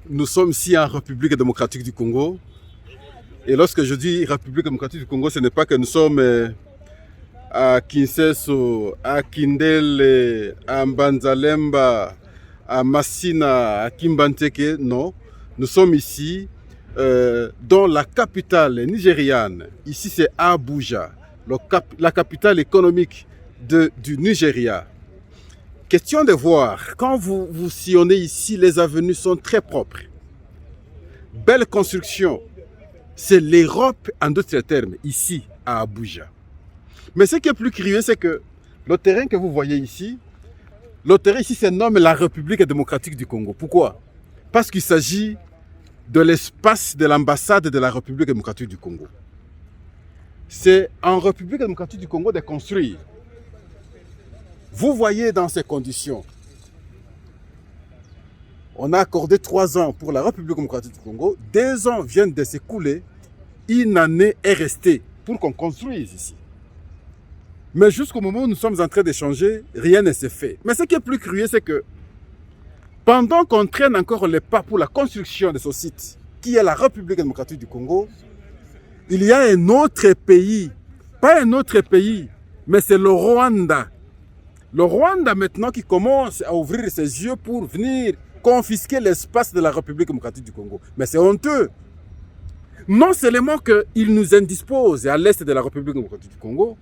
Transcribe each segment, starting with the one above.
Nous sommes ici en République démocratique du Congo. Et lorsque je dis République démocratique du Congo, ce n'est pas que nous sommes à Kinshasa, à Kindele, à Mbanzalemba, à Massina, à Kimbanteke. Non, nous sommes ici dans la capitale nigériane. Ici, c'est Abuja, la capitale économique du Nigeria. Question de voir, quand vous sillonnez ici, les avenues sont très propres. Belle construction. C'est l'Europe en d'autres termes, ici, à Abuja. Mais ce qui est plus curieux, c'est que le terrain que vous voyez ici, le terrain ici se nomme la République démocratique du Congo. Pourquoi? Parce qu'il s'agit de l'espace de l'ambassade de la République démocratique du Congo. C'est en République démocratique du Congo de construire. Vous voyez dans ces conditions, on a accordé 3 ans pour la République démocratique du Congo. 2 ans viennent de s'écouler. 1 année est restée pour qu'on construise ici. Mais jusqu'au moment où nous sommes en train d'échanger, rien ne s'est fait. Mais ce qui est plus curieux, c'est que pendant qu'on traîne encore les pas pour la construction de ce site, qui est la République démocratique du Congo, il y a un autre pays, pas un autre pays, mais c'est le Rwanda. Le Rwanda maintenant qui commence à ouvrir ses yeux pour venir confisquer l'espace de la République démocratique du Congo. Mais c'est honteux. Non seulement qu'il nous indispose à l'est de la République démocratique du Congo,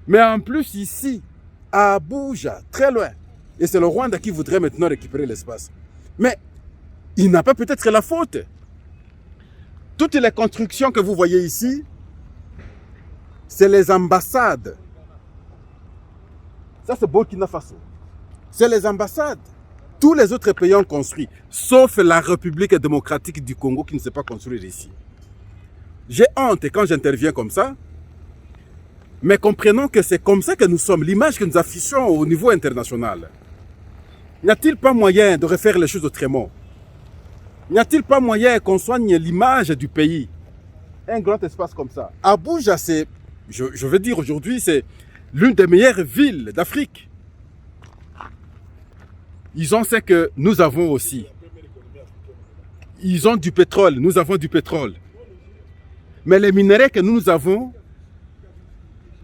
mais en plus ici, à Abuja, très loin. Et c'est le Rwanda qui voudrait maintenant récupérer l'espace. Mais il n'a pas peut-être la faute. Toutes les constructions que vous voyez ici, c'est les ambassades. Ça, c'est Burkina Faso. C'est les ambassades. Tous les autres pays ont construit, sauf la République démocratique du Congo qui ne sait pas construire ici. J'ai honte quand j'interviens comme ça, mais comprenons que c'est comme ça que nous sommes, l'image que nous affichons au niveau international. N'y a-t-il pas moyen de refaire les choses autrement? N'y a-t-il pas moyen qu'on soigne l'image du pays? Un grand espace comme ça. Abuja, c'est, je veux dire aujourd'hui, c'est l'une des meilleures villes d'Afrique. Ils ont ce que nous avons aussi. Ils ont du pétrole, nous avons du pétrole. Mais les minerais que nous avons,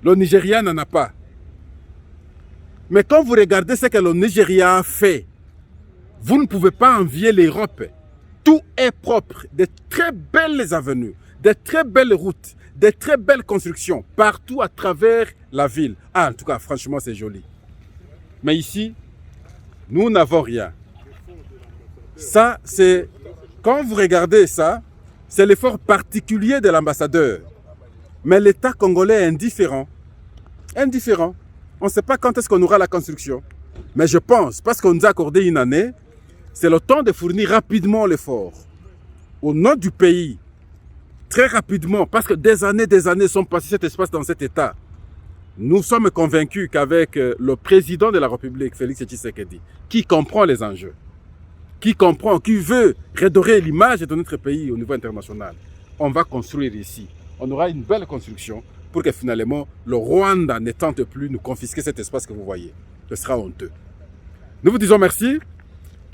le Nigeria n'en a pas. Mais quand vous regardez ce que le Nigeria a fait, vous ne pouvez pas envier l'Europe. Tout est propre, de très belles avenues, de très belles routes, de très belles constructions, partout à travers la ville. Ah, en tout cas, franchement, c'est joli. Mais ici, nous n'avons rien. Ça, c'est... Quand vous regardez ça, c'est l'effort particulier de l'ambassadeur. Mais l'État congolais est indifférent. Indifférent. On ne sait pas quand est-ce qu'on aura la construction. Mais je pense, parce qu'on nous a accordé 1 année, c'est le temps de fournir rapidement l'effort. Au nom du pays, très rapidement, parce que des années sont passées cet espace dans cet état. Nous sommes convaincus qu'avec le président de la République, Félix Tshisekedi, qui comprend les enjeux, qui comprend, qui veut redorer l'image de notre pays au niveau international, on va construire ici. On aura une belle construction pour que finalement le Rwanda ne tente plus de nous confisquer cet espace que vous voyez. Ce sera honteux. Nous vous disons merci.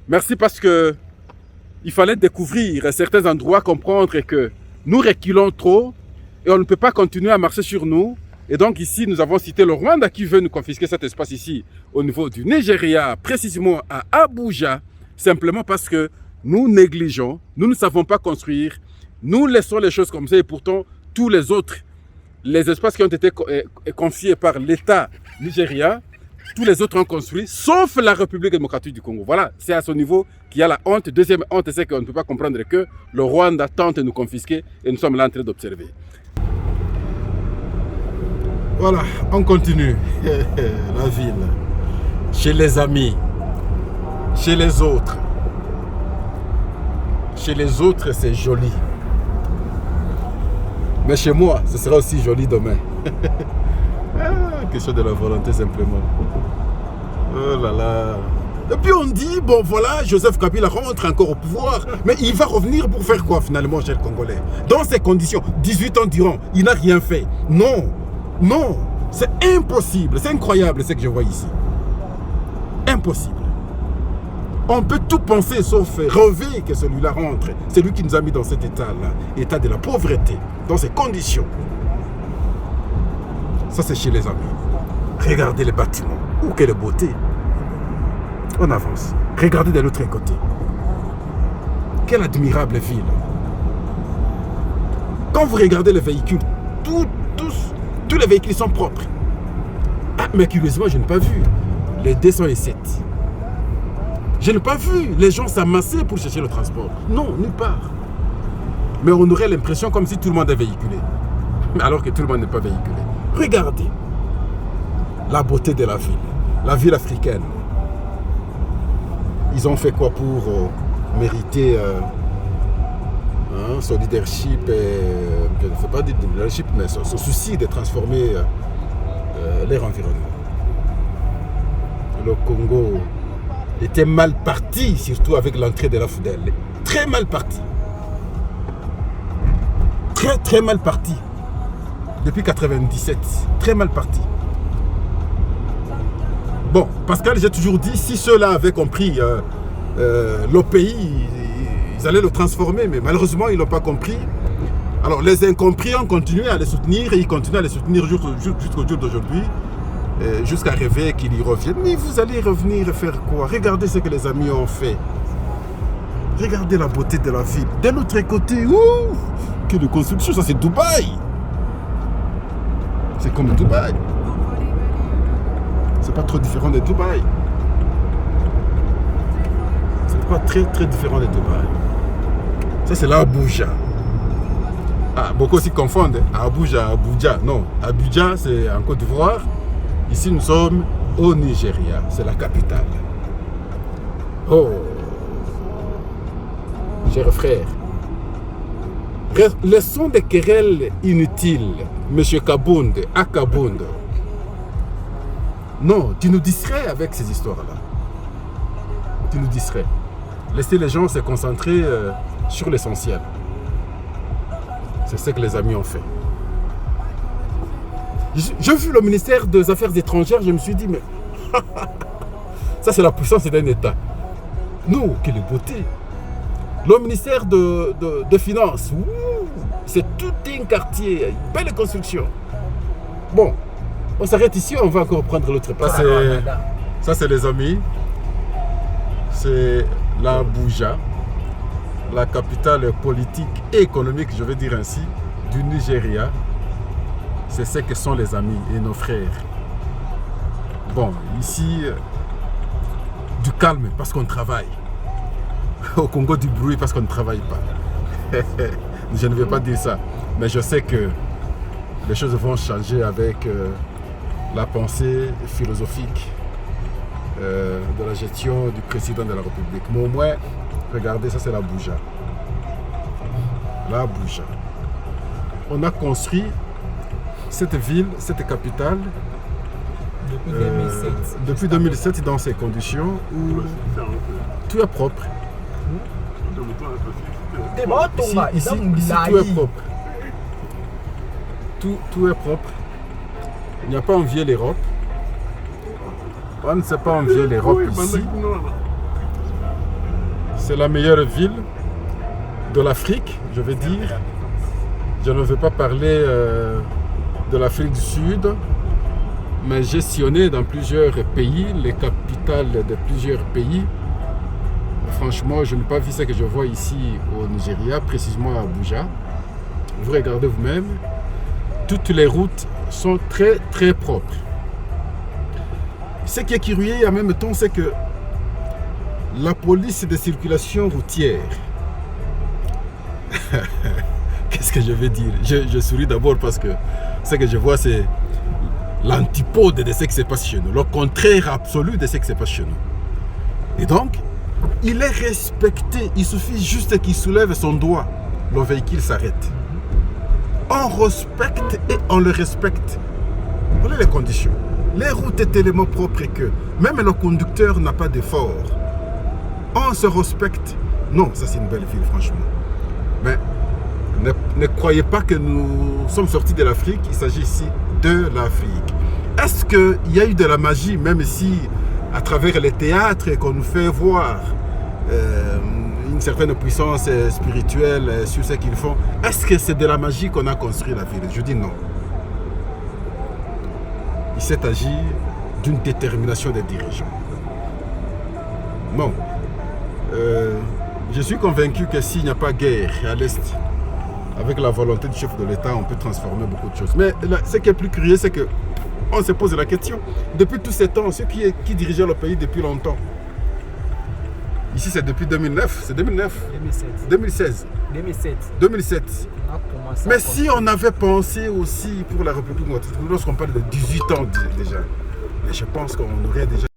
Merci parce que il fallait découvrir certains endroits, comprendre que nous reculons trop et on ne peut pas continuer à marcher sur nous. Et donc ici, nous avons cité le Rwanda qui veut nous confisquer cet espace ici, au niveau du Nigeria, précisément à Abuja, simplement parce que nous négligeons, nous ne savons pas construire, nous laissons les choses comme ça et pourtant tous les autres, les espaces qui ont été confiés par l'État nigérien, tous les autres ont construit, sauf la République démocratique du Congo. Voilà, c'est à ce niveau qu'il y a la honte. Deuxième honte, c'est qu'on ne peut pas comprendre que le Rwanda tente de nous confisquer et nous sommes là en train d'observer. Voilà, on continue. La ville, chez les amis, chez les autres. Chez les autres, c'est joli. Mais chez moi, ce sera aussi joli demain. Question de la volonté simplement. Oh là là. Et puis on dit, bon voilà, Joseph Kabila rentre encore au pouvoir, mais il va revenir pour faire quoi finalement, cher Congolais? Dans ces conditions, 18 ans durant, il n'a rien fait. Non, non, c'est impossible, c'est incroyable ce que je vois ici. Impossible. On peut tout penser sauf rêver que celui-là rentre. C'est lui qui nous a mis dans cet état-là, état de la pauvreté, dans ces conditions. Ça, c'est chez les amis. Regardez les bâtiments. Oh, quelle beauté. On avance. Regardez de l'autre côté. Quelle admirable ville. Quand vous regardez les véhicules, tous les véhicules sont propres. Ah, mais curieusement, je n'ai pas vu les 207. Je n'ai pas vu les gens s'amasser pour chercher le transport. Non, nulle part. Mais on aurait l'impression comme si tout le monde est véhiculé. Alors que tout le monde n'est pas véhiculé. Regardez la beauté de la ville africaine. Ils ont fait quoi pour mériter son leadership, je ne fais pas dire leadership, mais son souci de transformer leur environnement. Le Congo était mal parti, surtout avec l'entrée de la FUDEL. Très mal parti. Très mal parti. Depuis 1997. Très mal parti. Bon, Pascal, j'ai toujours dit, si ceux-là avaient compris le pays, ils allaient le transformer, mais malheureusement, ils n'ont pas compris. Alors, les incompris ont continué à les soutenir, et ils continuent à les soutenir jusqu'au jour d'aujourd'hui, jusqu'à rêver qu'ils y reviennent. Mais vous allez revenir et faire quoi? Regardez ce que les amis ont fait. Regardez la beauté de la ville. De l'autre côté, que de construction, ça c'est Dubaï. C'est comme Dubaï. C'est pas trop différent de Dubaï. C'est pas très différent de Dubaï. Ça c'est l'Abuja. Ah, beaucoup aussi confondent Abuja. Non, Abuja c'est en Côte d'Ivoire. Ici nous sommes au Nigeria. C'est la capitale. Oh, chers frères. Laissons des querelles inutiles, Monsieur Kabound, à Kabound. Non, tu nous distrais avec ces histoires-là. Tu nous distrais. Laissez les gens se concentrer sur l'essentiel. C'est ce que les amis ont fait. J'ai vu le ministère des Affaires étrangères, je me suis dit, mais ça c'est la puissance d'un État. Nous, quelle beauté. Le ministère de Finances, c'est tout un quartier, une belle construction. Bon, on s'arrête ici, on va encore prendre l'autre pas. Ça c'est les amis. C'est l'Abuja, la capitale politique et économique, je vais dire ainsi, du Nigeria. C'est ce que sont les amis et nos frères. Bon, ici, du calme parce qu'on travaille. Au Congo, du bruit parce qu'on ne travaille pas. Je ne vais pas dire ça, mais je sais que les choses vont changer avec la pensée philosophique de la gestion du président de la République. Mais au moins, regardez, ça c'est l'Abuja. L'Abuja. On a construit cette ville, cette capitale, depuis 2007 dans ces conditions où tout est propre. Ici, tout est propre. Tout est propre. Il n'y a pas envié l'Europe. On ne sait pas envier l'Europe ici. C'est la meilleure ville de l'Afrique, je vais dire. Je ne veux pas parler de l'Afrique du Sud, mais j'ai sillonné dans plusieurs pays, les capitales de plusieurs pays. Franchement, je n'ai pas vu ce que je vois ici au Nigeria, précisément à Abuja. Vous regardez vous-même, toutes les routes sont très propres. Ce qui est curieux en même temps, c'est que la police de circulation routière, qu'est-ce que je vais dire? Je souris d'abord parce que ce que je vois, c'est l'antipode de ce qui se passe chez nous, le contraire absolu de ce qui se passe chez nous. Et donc, il est respecté, il suffit juste qu'il soulève son doigt, le véhicule s'arrête. On respecte et on le respecte. Voilà les conditions. Les routes sont tellement propres que même le conducteur n'a pas d'effort. On se respecte. Non, ça c'est une belle ville, franchement. Mais ne croyez pas que nous sommes sortis de l'Afrique. Il s'agit ici de l'Afrique. Est-ce qu'il y a eu de la magie, même si à travers les théâtres qu'on nous fait voir une certaine puissance spirituelle sur ce qu'ils font. Est-ce que c'est de la magie qu'on a construit la ville? Je dis non. Il s'est agi d'une détermination des dirigeants. Bon, je suis convaincu que s'il n'y a pas guerre à l'Est, avec la volonté du chef de l'État, on peut transformer beaucoup de choses. Mais là, ce qui est plus curieux, c'est qu'on se pose la question. Depuis tous ces temps, ceux qui dirigeaient le pays depuis longtemps, ici c'est depuis 2009, c'est 2009 2016 2007. Mais si on avait pensé aussi pour la République, lorsqu'on parle de 18 ans déjà, je pense qu'on aurait déjà